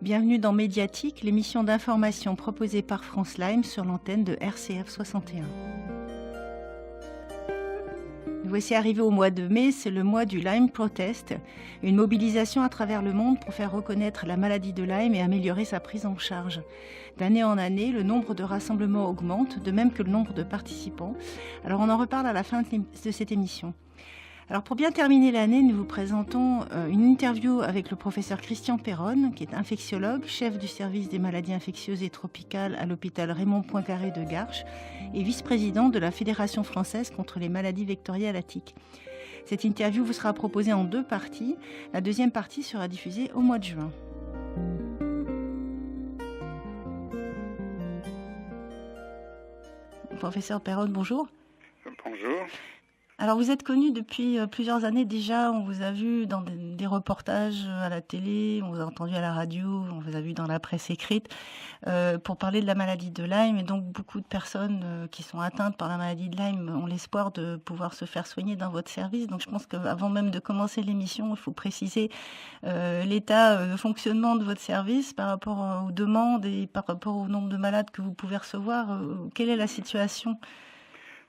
Bienvenue dans Médiatique, l'émission d'information proposée par France Lyme sur l'antenne de RCF 61. Nous voici arrivés au mois de mai, c'est le mois du Lyme Protest, une mobilisation à travers le monde pour faire reconnaître la maladie de Lyme et améliorer sa prise en charge. D'année en année, le nombre de rassemblements augmente, de même que le nombre de participants. Alors on en reparle à la fin de cette émission. Alors pour bien terminer l'année, nous vous présentons une interview avec le professeur Christian Perronne, qui est infectiologue, chef du service des maladies infectieuses et tropicales à l'hôpital Raymond Poincaré de Garches et vice-président de la Fédération française contre les maladies vectorielles à tiques. Cette interview vous sera proposée en 2 parties. La deuxième partie sera diffusée au mois de juin. Professeur Perronne, bonjour. Bonjour. Alors vous êtes connu depuis plusieurs années déjà, on vous a vu dans des reportages à la télé, on vous a entendu à la radio, on vous a vu dans la presse écrite pour parler de la maladie de Lyme, et donc beaucoup de personnes qui sont atteintes par la maladie de Lyme ont l'espoir de pouvoir se faire soigner dans votre service. Donc je pense qu'avant même de commencer l'émission, il faut préciser l'état de fonctionnement de votre service par rapport aux demandes et par rapport au nombre de malades que vous pouvez recevoir. Quelle est la situation ?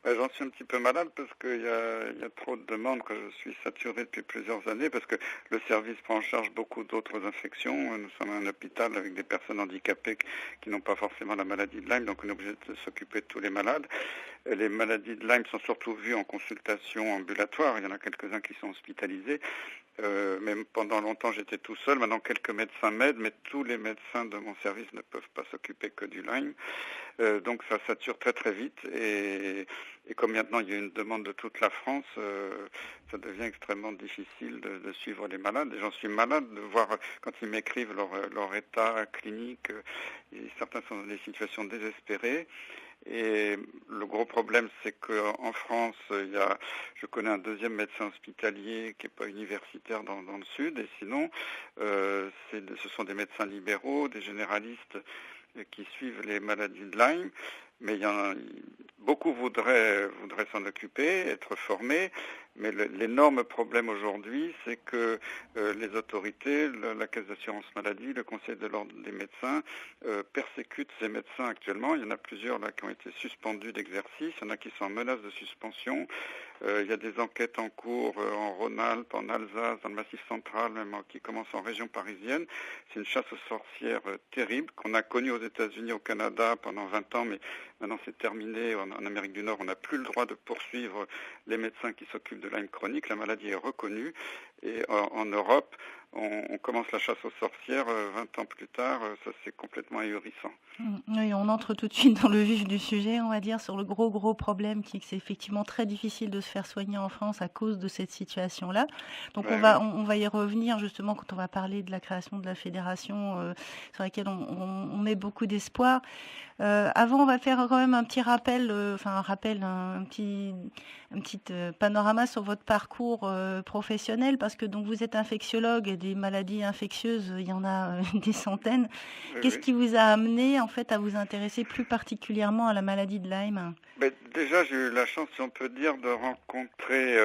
J'en suis un petit peu malade parce qu'il y a trop de demandes, que je suis saturé depuis plusieurs années parce que le service prend en charge beaucoup d'autres infections. Nous sommes un hôpital avec des personnes handicapées qui n'ont pas forcément la maladie de Lyme, donc on est obligé de s'occuper de tous les malades. Les maladies de Lyme sont surtout vues en consultation ambulatoire. Il y en a quelques-uns qui sont hospitalisés. Même pendant longtemps j'étais tout seul, maintenant quelques médecins m'aident, mais tous les médecins de mon service ne peuvent pas s'occuper que du Lyme, donc ça sature très très vite, et comme maintenant il y a une demande de toute la France, ça devient extrêmement difficile de suivre les malades, et j'en suis malade de voir quand ils m'écrivent leur état clinique, certains sont dans des situations désespérées. Et le gros problème, c'est qu'en France, je connais un deuxième médecin hospitalier qui n'est pas universitaire dans le sud, et sinon, ce sont des médecins libéraux, des généralistes qui suivent les maladies de Lyme, mais beaucoup voudraient s'en occuper, être formés, mais l'énorme problème aujourd'hui, c'est que les autorités, la Caisse d'assurance maladie, le Conseil de l'ordre des médecins persécutent ces médecins actuellement. Il y en a plusieurs là qui ont été suspendus d'exercice, il y en a qui sont en menace de suspension. Il y a des enquêtes en cours en Rhône-Alpes, en Alsace, dans le Massif central, même qui commencent en région parisienne. C'est une chasse aux sorcières terrible qu'on a connue aux États-Unis, au Canada pendant 20 ans, mais maintenant c'est terminé. En Amérique du Nord, on n'a plus le droit de poursuivre les médecins qui s'occupent de Lyme chronique. La maladie est reconnue. Et en Europe, on commence la chasse aux sorcières 20 ans plus tard. Ça, c'est complètement ahurissant. Oui, on entre tout de suite dans le vif du sujet, on va dire, sur le gros problème qui est que c'est effectivement très difficile de se faire soigner en France à cause de cette situation-là. Donc on va y revenir justement quand on va parler de la création de la fédération sur laquelle on met beaucoup d'espoir. Avant, on va faire quand même un petit rappel, un petit panorama sur votre parcours professionnel, parce que donc vous êtes infectiologue et des maladies infectieuses, il y en a des centaines. Qu'est-ce qui vous a amené en fait à vous intéresser plus particulièrement à la maladie de Lyme ? Déjà, j'ai eu la chance, si on peut dire, de rencontrer,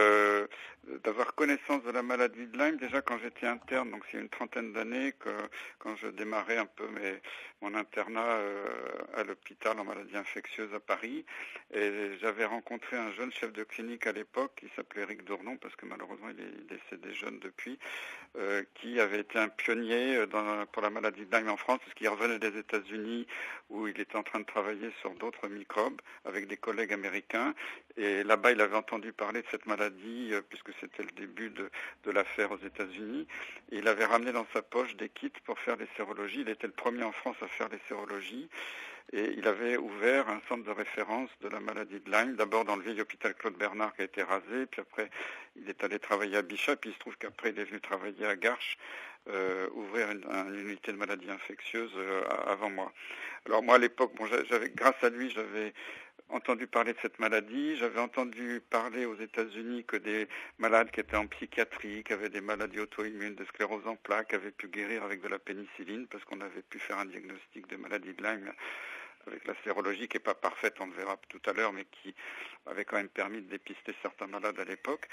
d'avoir connaissance de la maladie de Lyme déjà quand j'étais interne, donc c'est une trentaine d'années quand je démarrais un peu mon internat à l'hôpital en maladie infectieuse à Paris, et j'avais rencontré un jeune chef de clinique à l'époque qui s'appelait Eric Dournon, parce que malheureusement il est décédé jeune depuis, qui avait été un pionnier pour la maladie de Lyme en France, parce qu'il revenait des États-Unis où il était en train de travailler sur d'autres microbes avec des collègues américains, et là-bas il avait entendu parler de cette maladie puisque c'était le début de l'affaire aux États-Unis, et il avait ramené dans sa poche des kits pour faire les sérologies. Il était le premier en France à faire les sérologies, et il avait ouvert un centre de référence de la maladie de Lyme, d'abord dans le vieil hôpital Claude Bernard qui a été rasé, puis après il est allé travailler à Bichat, puis il se trouve qu'après il est venu travailler à Garches, ouvrir une unité de maladies infectieuses avant moi. Alors moi à l'époque, grâce à lui, j'avais entendu parler de cette maladie. J'avais entendu parler aux États-Unis que des malades qui étaient en psychiatrie, qui avaient des maladies auto-immunes, de sclérose en plaques, avaient pu guérir avec de la pénicilline, parce qu'on avait pu faire un diagnostic de maladie de Lyme avec la sérologie qui n'est pas parfaite, on le verra tout à l'heure, mais qui avait quand même permis de dépister certains malades à l'époque.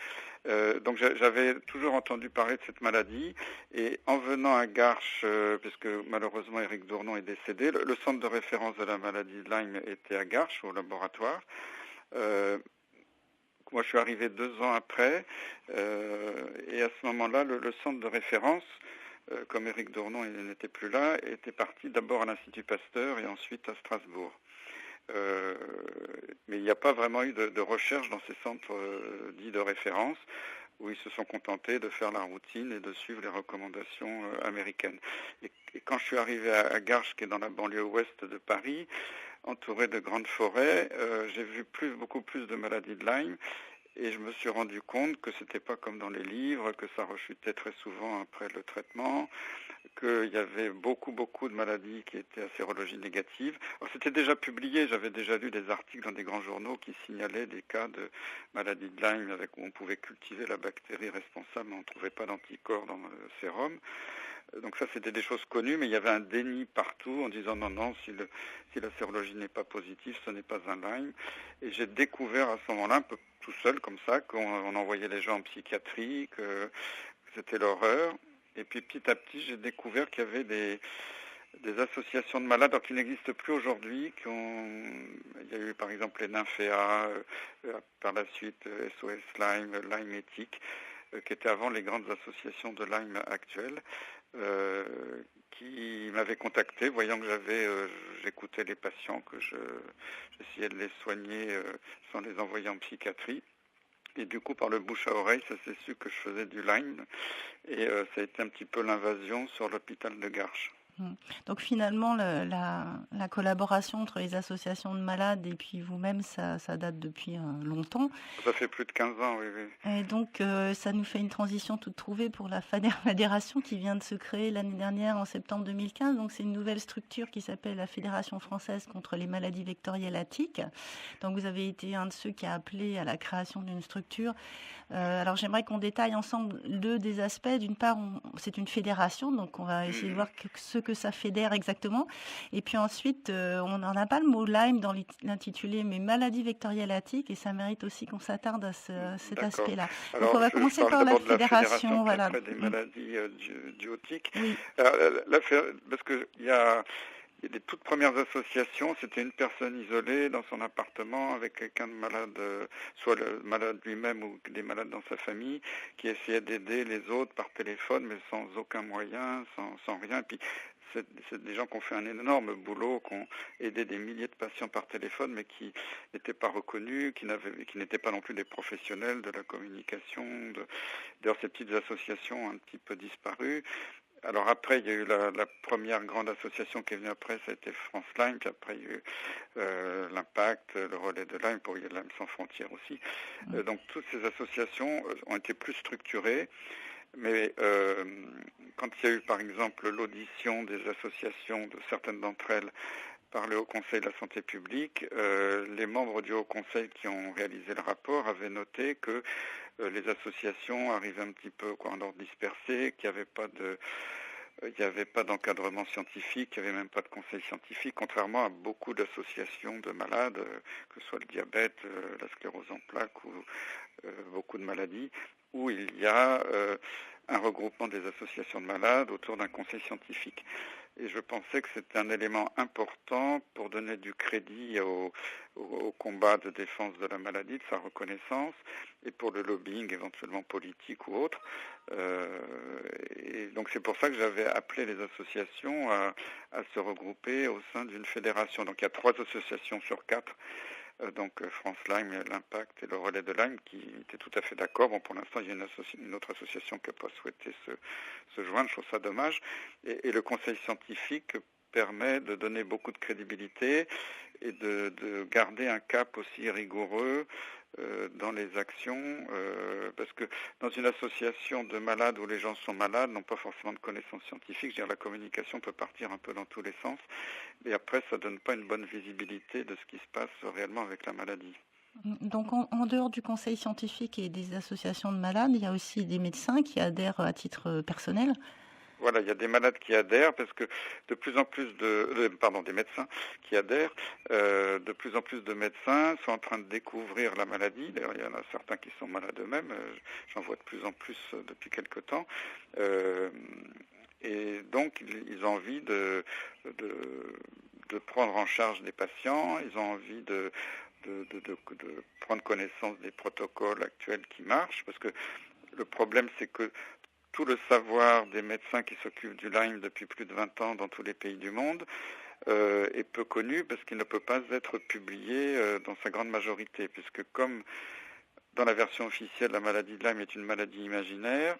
Donc j'avais toujours entendu parler de cette maladie, et en venant à Garches, puisque malheureusement Éric Dournon est décédé, le centre de référence de la maladie de Lyme était à Garches, au laboratoire. Moi, je suis arrivé 2 ans après, et à ce moment-là, le centre de référence, comme Éric Dournon n'était plus là, était parti d'abord à l'Institut Pasteur et ensuite à Strasbourg. Mais il n'y a pas vraiment eu de recherche dans ces centres dits de référence, où ils se sont contentés de faire la routine et de suivre les recommandations américaines. Et quand je suis arrivé à Garches, qui est dans la banlieue ouest de Paris, entouré de grandes forêts, j'ai vu beaucoup plus de maladies de Lyme, et je me suis rendu compte que c'était pas comme dans les livres, que ça rechutait très souvent après le traitement, qu'il y avait beaucoup de maladies qui étaient à sérologie négative. Alors, c'était déjà publié, j'avais déjà lu des articles dans des grands journaux qui signalaient des cas de maladie de Lyme où on pouvait cultiver la bactérie responsable, mais on ne trouvait pas d'anticorps dans le sérum. Donc ça, c'était des choses connues, mais il y avait un déni partout en disant non, si la sérologie n'est pas positive, ce n'est pas un Lyme. Et j'ai découvert à ce moment-là, un peu tout seul comme ça, qu'on envoyait les gens en psychiatrie, que c'était l'horreur. Et puis petit à petit, j'ai découvert qu'il y avait des associations de malades qui n'existent plus aujourd'hui. Il y a eu par exemple les Nymphéas, par la suite SOS Lyme, Lyme Éthique, qui étaient avant les grandes associations de Lyme actuelles, qui m'avaient contacté, voyant que j'écoutais les patients, que j'essayais de les soigner sans les envoyer en psychiatrie. Et du coup, par le bouche à oreille, ça s'est su que je faisais du Lyme, et ça a été un petit peu l'invasion sur l'hôpital de Garches. Donc finalement, la collaboration entre les associations de malades et puis vous-même, ça date depuis longtemps. Ça fait plus de 15 ans, oui. Et donc ça nous fait une transition toute trouvée pour la fédération qui vient de se créer l'année dernière en septembre 2015. Donc c'est une nouvelle structure qui s'appelle la Fédération française contre les maladies vectorielles à tiques. Donc vous avez été un de ceux qui a appelé à la création d'une structure. Alors j'aimerais qu'on détaille ensemble des aspects. D'une part, c'est une fédération, donc on va essayer de voir ce que ça fédère exactement. Et puis ensuite, on n'en a pas le mot Lyme dans l'intitulé, mais maladie vectorielle à tiques, et ça mérite aussi qu'on s'attarde à cet aspect-là. Alors, donc on va commencer par la fédération. Voilà. Après des maladies dues aux tiques. Oui. Parce qu'il y a des toutes premières associations, c'était une personne isolée dans son appartement avec quelqu'un de malade, soit le malade lui-même ou des malades dans sa famille, qui essayait d'aider les autres par téléphone, mais sans aucun moyen, sans rien. Et puis, c'est des gens qui ont fait un énorme boulot, qui ont aidé des milliers de patients par téléphone, mais qui n'étaient pas reconnus, qui n'étaient pas non plus des professionnels de la communication. D'ailleurs, ces petites associations ont un petit peu disparu. Alors après, il y a eu la première grande association qui est venue après, ça a été France Lyme, puis après il y a eu l'Impact, le Relais de Lyme, pour il y a Lyme sans frontières aussi. Donc toutes ces associations ont été plus structurées, mais quand il y a eu par exemple l'audition des associations, de certaines d'entre elles, par le Haut Conseil de la Santé publique, les membres du Haut Conseil qui ont réalisé le rapport avaient noté que les associations arrivaient un petit peu en ordre dispersé, qu'il n'y avait pas d'encadrement scientifique, il n'y avait même pas de conseil scientifique, contrairement à beaucoup d'associations de malades, que ce soit le diabète, la sclérose en plaques ou beaucoup de maladies, où il y a un regroupement des associations de malades autour d'un conseil scientifique. Et je pensais que c'était un élément important pour donner du crédit au combat de défense de la maladie, de sa reconnaissance, et pour le lobbying éventuellement politique ou autre. Et donc c'est pour ça que j'avais appelé les associations à se regrouper au sein d'une fédération. Donc il y a 3 associations sur 4. Donc France Lyme, l'Impact et le Relais de Lyme qui étaient tout à fait d'accord. Bon, pour l'instant, il y a une autre association qui n'a pas souhaité se joindre, je trouve ça dommage. Et le conseil scientifique permet de donner beaucoup de crédibilité et de garder un cap aussi rigoureux dans les actions, parce que dans une association de malades où les gens sont malades, n'ont pas forcément de connaissances scientifiques, je veux dire, la communication peut partir un peu dans tous les sens, et après ça ne donne pas une bonne visibilité de ce qui se passe réellement avec la maladie. Donc en dehors du conseil scientifique et des associations de malades, il y a aussi des médecins qui adhèrent à titre personnel. voilà, il y a des malades qui adhèrent parce que de plus en plus des médecins qui adhèrent, de plus en plus de médecins sont en train de découvrir la maladie. D'ailleurs, il y en a certains qui sont malades eux-mêmes. J'en vois de plus en plus depuis quelque temps. Et donc, ils ont envie de prendre en charge des patients. Ils ont envie de prendre connaissance des protocoles actuels qui marchent, parce que le problème, c'est que tout le savoir des médecins qui s'occupent du Lyme depuis plus de 20 ans dans tous les pays du monde est peu connu parce qu'il ne peut pas être publié dans sa grande majorité, puisque comme dans la version officielle, la maladie de Lyme est une maladie imaginaire,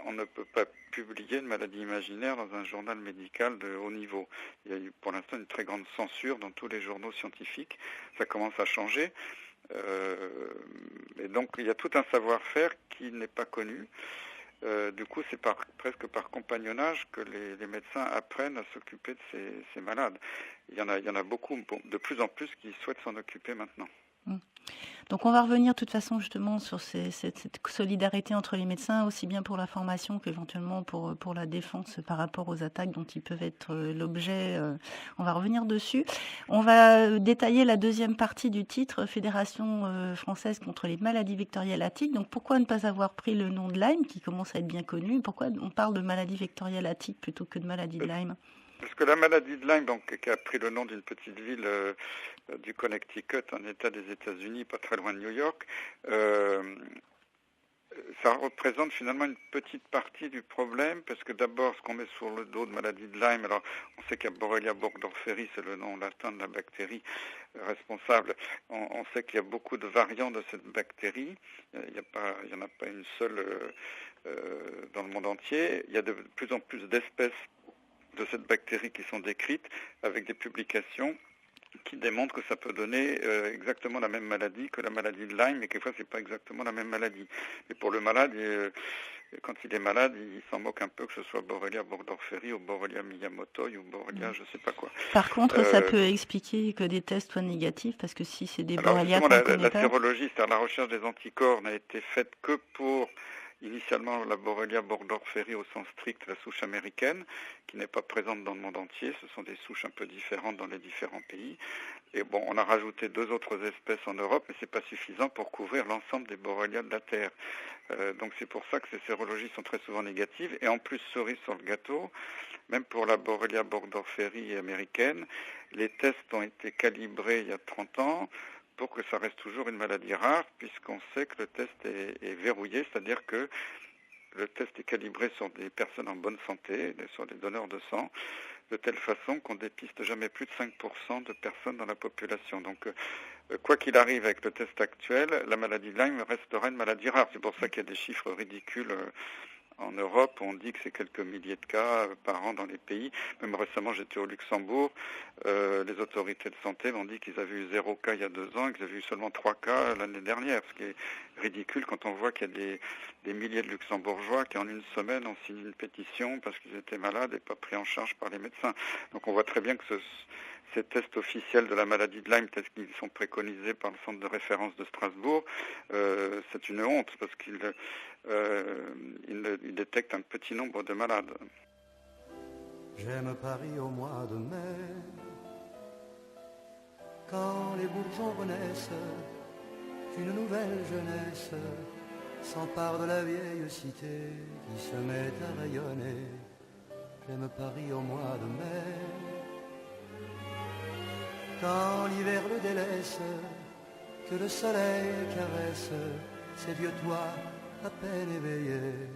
on ne peut pas publier une maladie imaginaire dans un journal médical de haut niveau. Il y a eu pour l'instant une très grande censure dans tous les journaux scientifiques. Ça commence à changer. Et donc il y a tout un savoir-faire qui n'est pas connu. Du coup, c'est presque par compagnonnage que les médecins apprennent à s'occuper de ces malades. Il y en a beaucoup, de plus en plus, qui souhaitent s'en occuper maintenant. Donc on va revenir de toute façon justement sur cette solidarité entre les médecins, aussi bien pour la formation qu'éventuellement pour la défense par rapport aux attaques dont ils peuvent être l'objet. On va revenir dessus. On va détailler la deuxième partie du titre, Fédération française contre les maladies vectorielles à tiques. Donc pourquoi ne pas avoir pris le nom de Lyme, qui commence à être bien connu? Pourquoi on parle de maladie vectorielle à tiques plutôt que de maladie de Lyme? Parce que la maladie de Lyme, donc, qui a pris le nom d'une petite ville du Connecticut, un État des États-Unis, pas très loin de New York, ça représente finalement une petite partie du problème, parce que d'abord, ce qu'on met sur le dos de maladie de Lyme, alors on sait qu'il y a Borrelia burgdorferi, c'est le nom latin de la bactérie responsable. On sait qu'il y a beaucoup de variants de cette bactérie. Il n'y en a pas une seule dans le monde entier. Il y a de plus en plus d'espèces de cette bactérie qui sont décrites avec des publications qui démontrent que ça peut donner exactement la même maladie que la maladie de Lyme, mais quelquefois c'est pas exactement la même maladie. Et pour le malade, quand il est malade, il s'en moque un peu, que ce soit Borrelia burgdorferi ou Borrelia Miyamoto ou Borrelia je sais pas quoi. Par contre, ça peut expliquer que des tests soient négatifs, parce que si c'est des Borrelia qu'on ne connaît pas... La sérologie, c'est-à-dire la recherche des anticorps, n'a été faite que pour... Initialement, la Borrelia burgdorferi au sens strict, la souche américaine, qui n'est pas présente dans le monde entier. Ce sont des souches un peu différentes dans les différents pays. Et bon, on a rajouté 2 autres espèces en Europe, mais ce n'est pas suffisant pour couvrir l'ensemble des Borrelia de la Terre. Donc c'est pour ça que ces sérologies sont très souvent négatives. Et en plus, cerise sur le gâteau, même pour la Borrelia burgdorferi américaine, les tests ont été calibrés il y a 30 ans, pour que ça reste toujours une maladie rare, puisqu'on sait que le test est verrouillé, c'est-à-dire que le test est calibré sur des personnes en bonne santé, sur des donneurs de sang, de telle façon qu'on dépiste jamais plus de 5% de personnes dans la population. Donc, quoi qu'il arrive avec le test actuel, la maladie de Lyme restera une maladie rare. C'est pour ça qu'il y a des chiffres ridicules en Europe. On dit que c'est quelques milliers de cas par an dans les pays. Même récemment, j'étais au Luxembourg. Les autorités de santé m'ont dit qu'ils avaient eu 0 cas il y a 2 ans et qu'ils avaient eu seulement 3 cas l'année dernière. Ce qui est ridicule quand on voit qu'il y a des milliers de Luxembourgeois qui en une semaine ont signé une pétition parce qu'ils étaient malades et pas pris en charge par les médecins. Donc on voit très bien que ces tests officiels de la maladie de Lyme, tels qu'ils sont préconisés par le centre de référence de Strasbourg, c'est une honte parce qu'ils détectent un petit nombre de malades. J'aime Paris au mois de mai, quand les bourgeons renaissent, qu'une nouvelle jeunesse s'empare de la vieille cité qui se met à rayonner. J'aime Paris au mois de mai, quand l'hiver le délaisse, que le soleil caresse ces vieux toits à peine éveillés.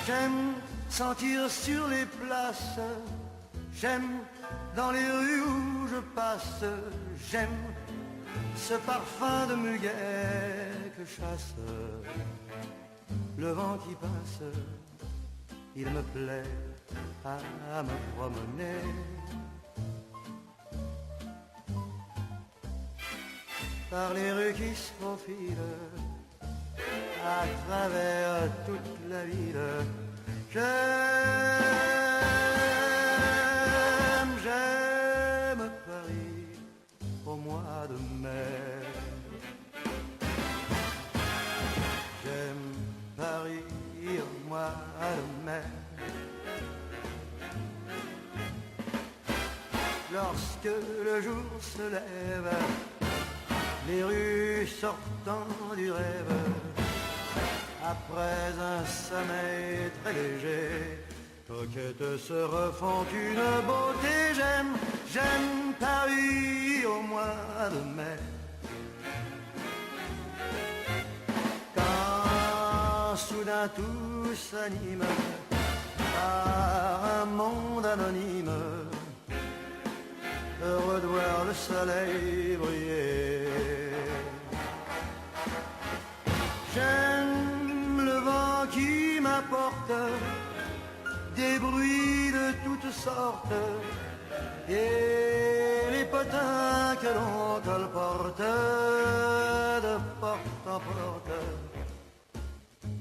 J'aime sentir sur les places, j'aime dans les rues où je passe, j'aime ce parfum de muguet que chasse le vent qui passe. Il me plaît à me promener par les rues qui se profilent à travers toute la ville. J'aime Paris au mois de mai. J'aime Paris mois de mai. Lorsque le jour se lève, les rues sortant du rêve, après un sommeil très léger, coquettes se refont une beauté. J'aime Paris au mois de mai. Quand soudain tout s'anime par un monde anonyme, heureux de voir le soleil briller. J'aime le vent qui m'apporte des bruits de toutes sortes et les potins que l'on colporte de porte en porte.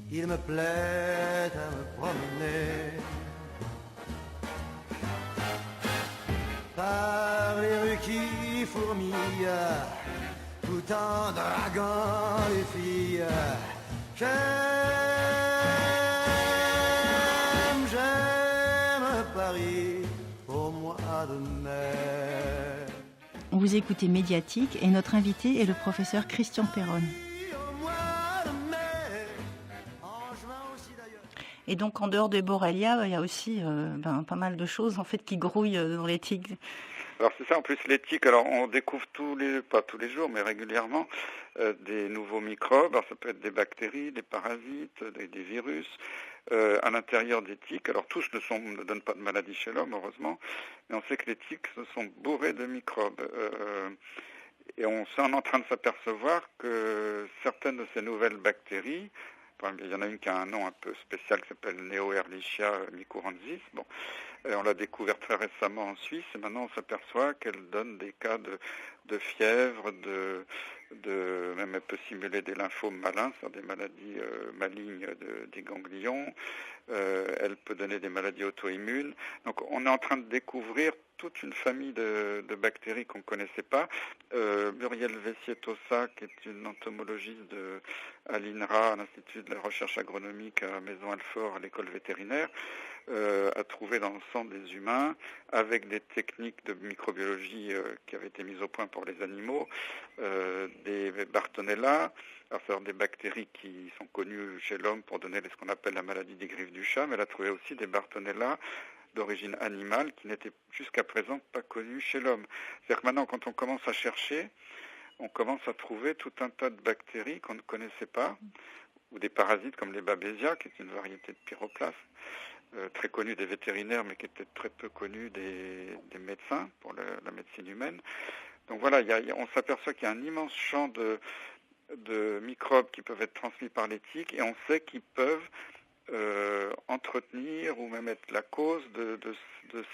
Il me plaît à me promener par les rues qui fourmillent, tout en draguant les filles. J'aime Paris au mois de mai. Vous écoutez Médiatique et notre invité est le professeur Christian Perron. Et donc en dehors des Borrelia, il y a aussi pas mal de choses en fait qui grouillent dans les tiques. Alors c'est ça, en plus les tiques, alors on découvre pas tous les jours, mais régulièrement des nouveaux microbes. Alors ça peut être des bactéries, des parasites, des virus à l'intérieur des tiques. Alors tous ne donnent pas de maladie chez l'homme, heureusement, mais on sait que les tiques se sont bourrés de microbes. Et on est en train de s'apercevoir que certaines de ces nouvelles bactéries, il y en a une qui a un nom un peu spécial qui s'appelle Neo-Ehrlichia mycorrhizis. Bon, on l'a découvert très récemment en Suisse et maintenant on s'aperçoit qu'elle donne des cas de fièvre, même elle peut simuler des lymphomes malins, c'est-à-dire des maladies malignes des ganglions. Elle peut donner des maladies auto-immunes. Donc on est en train de découvrir toute une famille de bactéries qu'on ne connaissait pas. Muriel Vessier-Tossa, qui est une entomologiste à l'INRA, à l'Institut de la recherche agronomique à Maison-Alfort, à l'école vétérinaire, a trouvé dans le sang des humains, avec des techniques de microbiologie qui avaient été mises au point pour les animaux, des Bartonella, c'est-à-dire des bactéries qui sont connues chez l'homme pour donner ce qu'on appelle la maladie des griffes du chat, mais elle a trouvé aussi des Bartonella d'origine animale qui n'étaient jusqu'à présent pas connues chez l'homme. C'est-à-dire que maintenant, quand on commence à chercher, on commence à trouver tout un tas de bactéries qu'on ne connaissait pas, ou des parasites comme les Babesia, qui est une variété de pyroplasme, très connue des vétérinaires, mais qui était très peu connue des médecins pour la médecine humaine. Donc voilà, on s'aperçoit qu'il y a un immense champ de microbes qui peuvent être transmis par les tiques, et on sait qu'ils peuvent entretenir ou même être la cause de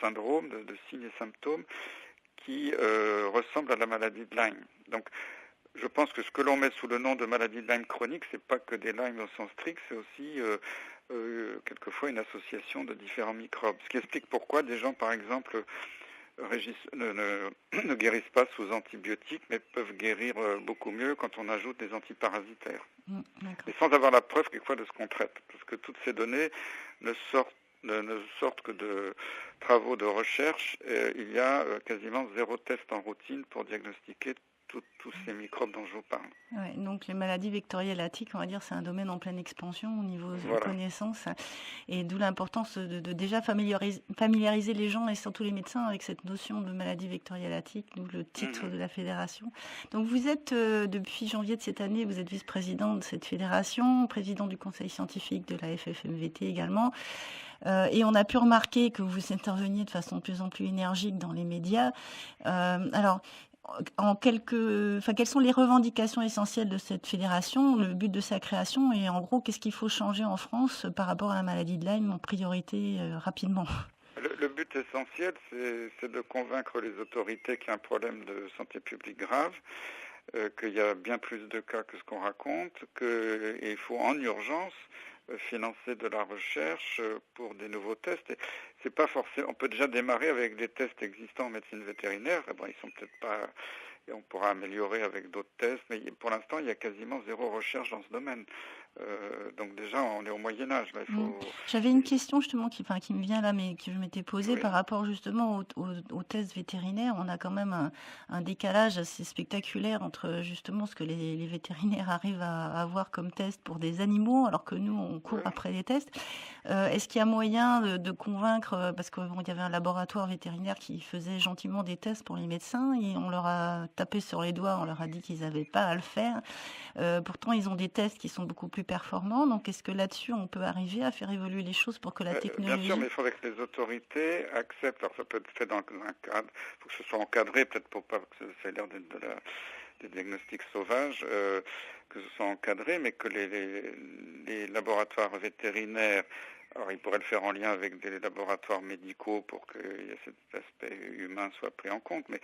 syndromes, de signes et symptômes qui ressemblent à la maladie de Lyme. Donc je pense que ce que l'on met sous le nom de maladie de Lyme chronique, c'est pas que des Lyme au sens strict, c'est aussi quelquefois une association de différents microbes. Ce qui explique pourquoi des gens, par exemple, ne guérissent pas sous antibiotiques, mais peuvent guérir beaucoup mieux quand on ajoute des antiparasitaires. Et sans avoir la preuve quelquefois de ce qu'on traite, parce que toutes ces données ne sortent que de travaux de recherche. Il y a quasiment 0 test en routine pour diagnostiquer tous ces microbes dont je vous parle. Ouais, donc les maladies vectorielles à tiques, on va dire, c'est un domaine en pleine expansion au niveau de connaissances, et d'où l'importance de déjà familiariser les gens et surtout les médecins avec cette notion de maladie vectorielle à tiques, d'où le titre de la fédération. Donc vous êtes, depuis janvier de cette année, vous êtes vice-président de cette fédération, président du conseil scientifique de la FFMVT également. Et on a pu remarquer que vous interveniez de façon de plus en plus énergique dans les médias. Alors, quelles sont les revendications essentielles de cette fédération, le but de sa création, et en gros, qu'est-ce qu'il faut changer en France par rapport à la maladie de Lyme en priorité rapidement? Le but essentiel, c'est de convaincre les autorités qu'il y a un problème de santé publique grave, qu'il y a bien plus de cas que ce qu'on raconte, qu'il faut en urgence financer de la recherche pour des nouveaux tests. Et c'est pas forcément. On peut déjà démarrer avec des tests existants en médecine vétérinaire. Bon, ils sont peut-être pas. Et on pourra améliorer avec d'autres tests, mais pour l'instant, il y a quasiment 0 recherche dans ce domaine. Donc déjà, on est au Moyen-Âge. Là, il faut... J'avais une question justement qui me vient là, mais que je m'étais posée Oui. par rapport justement aux tests vétérinaires. On a quand même un décalage assez spectaculaire entre justement ce que les vétérinaires arrivent à avoir comme test pour des animaux, alors que nous, on court Oui. après les tests. Est-ce qu'il y a moyen de convaincre, parce qu'il y avait un laboratoire vétérinaire qui faisait gentiment des tests pour les médecins et on leur a tapé sur les doigts, on leur a dit qu'ils n'avaient pas à le faire. Pourtant, ils ont des tests qui sont beaucoup plus performants. Donc, est-ce que là-dessus, on peut arriver à faire évoluer les choses pour que la technologie... Bien sûr, mais il faudrait que les autorités acceptent. Alors, ça peut être fait dans un cadre. Il faut que ce soit encadré, peut-être pour pas que ça ait l'air des diagnostics sauvages, que ce soit encadré, mais que les laboratoires vétérinaires, alors ils pourraient le faire en lien avec des laboratoires médicaux pour que cet aspect humain soit pris en compte, mais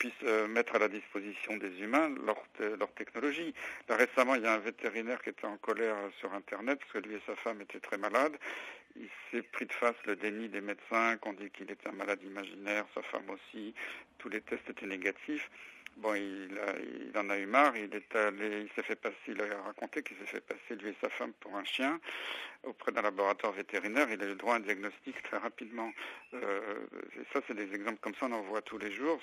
puissent mettre à la disposition des humains leur technologie. Là, récemment, il y a un vétérinaire qui était en colère sur Internet parce que lui et sa femme étaient très malades. Il s'est pris de face le déni des médecins, qu'on dit qu'il était un malade imaginaire, sa femme aussi, tous les tests étaient négatifs. Bon, il en a eu marre, il a raconté qu'il s'est fait passer, lui et sa femme, pour un chien auprès d'un laboratoire vétérinaire. Il a eu le droit à un diagnostic très rapidement. Et ça, c'est des exemples comme ça, on en voit tous les jours.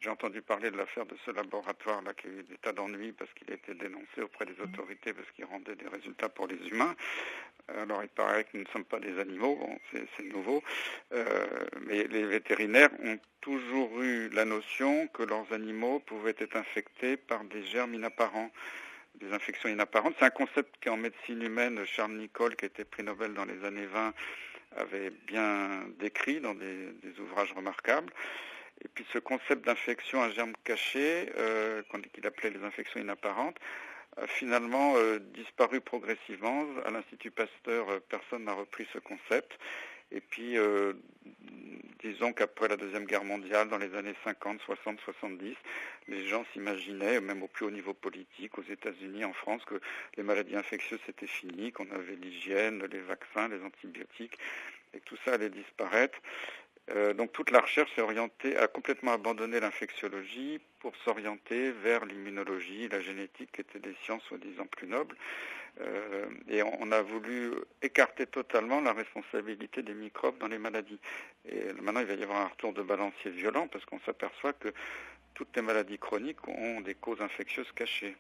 J'ai entendu parler de l'affaire de ce laboratoire-là qui a eu des tas d'ennuis parce qu'il a été dénoncé auprès des autorités parce qu'il rendait des résultats pour les humains. Alors, il paraît que nous ne sommes pas des animaux, bon, c'est nouveau, mais les vétérinaires ont toujours eu la notion que leurs animaux pouvaient être infectés par des germes inapparents, des infections inapparentes. C'est un concept qui, en médecine humaine, Charles Nicholl, qui a été prix Nobel dans les années 20, avait bien décrit dans des ouvrages remarquables. Et puis ce concept d'infection à germes cachés, qu'il appelait les infections inapparentes, a finalement disparu progressivement. À l'Institut Pasteur, personne n'a repris ce concept. Et puis, disons qu'après la Deuxième Guerre mondiale, dans les années 50, 60, 70, les gens s'imaginaient, même au plus haut niveau politique, aux États-Unis, en France, que les maladies infectieuses c'était fini, qu'on avait l'hygiène, les vaccins, les antibiotiques, et que tout ça allait disparaître. Donc toute la recherche s'est orientée, a complètement abandonné l'infectiologie pour s'orienter vers l'immunologie, la génétique, qui étaient des sciences soi-disant plus nobles. Et on a voulu écarter totalement la responsabilité des microbes dans les maladies. Et maintenant, il va y avoir un retour de balancier violent parce qu'on s'aperçoit que toutes les maladies chroniques ont des causes infectieuses cachées.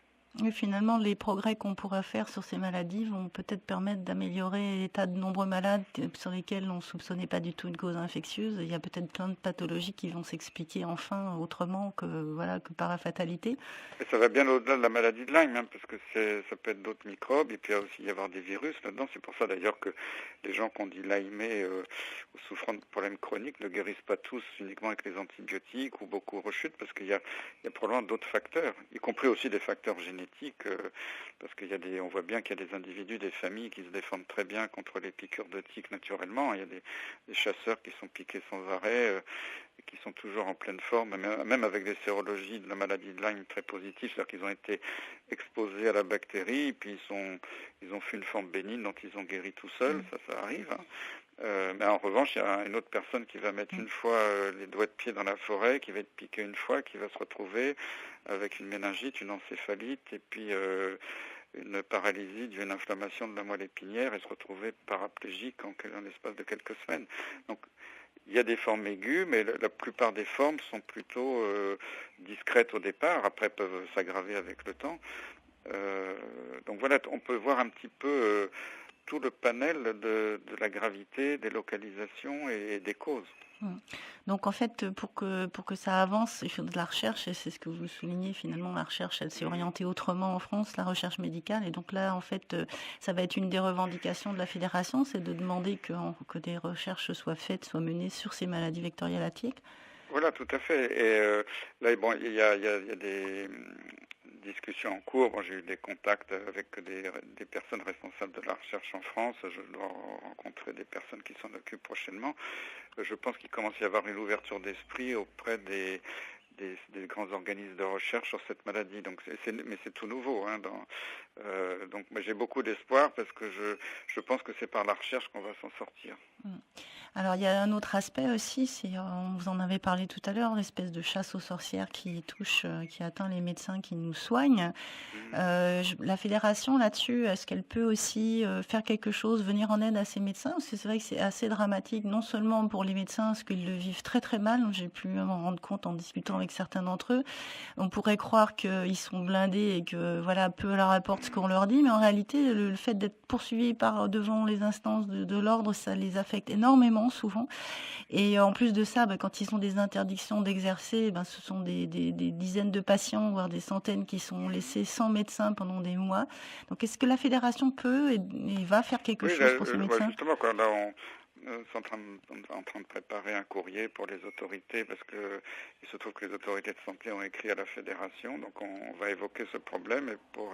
Et finalement, les progrès qu'on pourra faire sur ces maladies vont peut-être permettre d'améliorer l'état de nombreux malades sur lesquels on ne soupçonnait pas du tout une cause infectieuse. Il y a peut-être plein de pathologies qui vont s'expliquer enfin autrement que par la fatalité. Et ça va bien au-delà de la maladie de Lyme, parce que ça peut être d'autres microbes, et puis il va aussi y avoir des virus là-dedans. C'est pour ça d'ailleurs que les gens qu'on dit Lymés ou souffrant de problèmes chroniques ne guérissent pas tous uniquement avec les antibiotiques ou beaucoup rechutent, parce qu'il y a probablement d'autres facteurs, y compris aussi des facteurs génétiques, parce on voit bien qu'il y a des individus, des familles qui se défendent très bien contre les piqûres de tiques naturellement. Il y a des chasseurs qui sont piqués sans arrêt, et qui sont toujours en pleine forme, même avec des sérologies de la maladie de Lyme très positives, c'est-à-dire qu'ils ont été exposés à la bactérie, et puis ils ont fait une forme bénigne dont ils ont guéri tout seuls, ça arrive. Mais en revanche, il y a une autre personne qui va mettre une fois les doigts de pied dans la forêt, qui va être piquée une fois, qui va se retrouver avec une méningite, une encéphalite, et puis une paralysie due à une inflammation de la moelle épinière, et se retrouver paraplégique en l'espace de quelques semaines. Donc, il y a des formes aiguës, mais la plupart des formes sont plutôt discrètes au départ, après peuvent s'aggraver avec le temps. Donc voilà, on peut voir un petit peu tout le panel de la gravité, des localisations et des causes. Donc en fait, pour que ça avance, il faut de la recherche, et c'est ce que vous soulignez, finalement, la recherche, elle s'est orientée autrement en France, la recherche médicale, et donc là, en fait, ça va être une des revendications de la fédération, c'est de demander que des recherches soient menées sur ces maladies vectorielles à tiques. Voilà, tout à fait. Et là, bon, il y a des discussions en cours. Bon, j'ai eu des contacts avec des personnes responsables de la recherche en France. Je dois rencontrer des personnes qui s'en occupent prochainement. Je pense qu'il commence à y avoir une ouverture d'esprit auprès des grands organismes de recherche sur cette maladie. Donc, mais c'est tout nouveau. Donc, j'ai beaucoup d'espoir parce que je pense que c'est par la recherche qu'on va s'en sortir. Alors, il y a un autre aspect aussi, on vous en avait parlé tout à l'heure, l'espèce de chasse aux sorcières qui atteint les médecins qui nous soignent. La fédération là-dessus, est-ce qu'elle peut aussi faire quelque chose, venir en aide à ces médecins? Parce que c'est vrai que c'est assez dramatique, non seulement pour les médecins, parce qu'ils le vivent très très mal. J'ai pu m'en rendre compte en discutant avec certains d'entre eux. On pourrait croire qu'ils sont blindés et que voilà, peu leur apporte ce qu'on leur dit, mais en réalité, le fait d'être poursuivis devant les instances de l'ordre, ça les affecte énormément souvent. Et en plus de ça, quand ils ont des interdictions d'exercer, ce sont des dizaines de patients, voire des centaines qui sont laissés sans médecin pendant des mois. Donc est-ce que la fédération peut et va faire quelque chose pour ces médecins? Justement, là, on est en train de préparer un courrier pour les autorités parce que il se trouve que les autorités de santé ont écrit à la fédération, donc on va évoquer ce problème et pour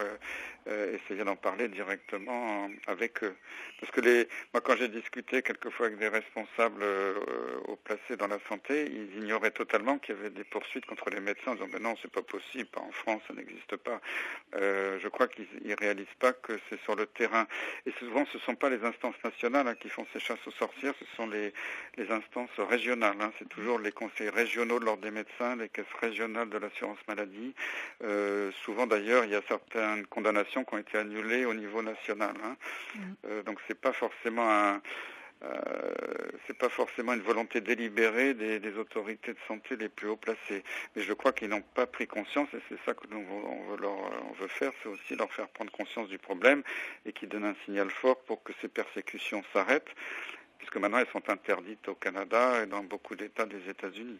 essayer d'en parler directement avec eux. Parce que moi, quand j'ai discuté quelquefois avec des responsables haut placés dans la santé, ils ignoraient totalement qu'il y avait des poursuites contre les médecins en disant non, c'est pas possible, en France, ça n'existe pas. Je crois qu'ils ne réalisent pas que c'est sur le terrain. Et souvent, ce ne sont pas les instances nationales qui font ces chasses aux sorcières, ce sont les instances régionales. C'est toujours les conseils régionaux de l'ordre des médecins, les caisses régionales de l'assurance maladie. Souvent, d'ailleurs, il y a certaines condamnations qui ont été annulées au niveau national. Donc, c'est pas forcément une volonté délibérée des autorités de santé les plus haut placées. Mais je crois qu'ils n'ont pas pris conscience, et c'est ça que on veut faire, c'est aussi leur faire prendre conscience du problème et qu'ils donnent un signal fort pour que ces persécutions s'arrêtent, puisque maintenant elles sont interdites au Canada et dans beaucoup d'États des États-Unis.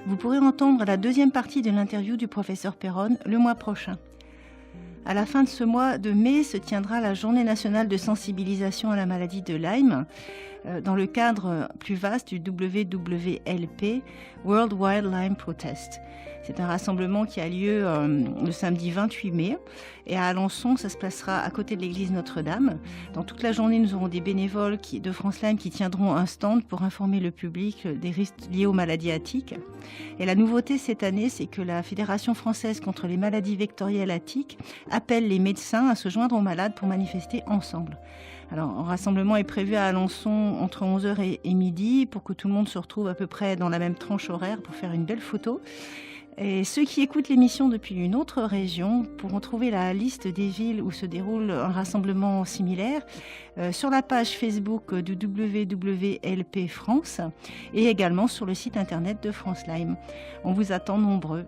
Vous pourrez entendre la deuxième partie de l'interview du professeur Perron le mois prochain. À la fin de ce mois de mai se tiendra la Journée nationale de sensibilisation à la maladie de Lyme, dans le cadre plus vaste du WWLP, World Wide Lyme Protest. C'est un rassemblement qui a lieu le samedi 28 mai. Et à Alençon, ça se placera à côté de l'église Notre-Dame. Dans toute la journée, nous aurons des bénévoles de France Lyme qui tiendront un stand pour informer le public des risques liés aux maladies attiques. Et la nouveauté cette année, c'est que la Fédération française contre les maladies vectorielles attiques appelle les médecins à se joindre aux malades pour manifester ensemble. Alors, un rassemblement est prévu à Alençon entre 11h et midi pour que tout le monde se retrouve à peu près dans la même tranche horaire pour faire une belle photo. Et ceux qui écoutent l'émission depuis une autre région pourront trouver la liste des villes où se déroule un rassemblement similaire sur la page Facebook du WWLP France et également sur le site internet de France Lyme. On vous attend nombreux.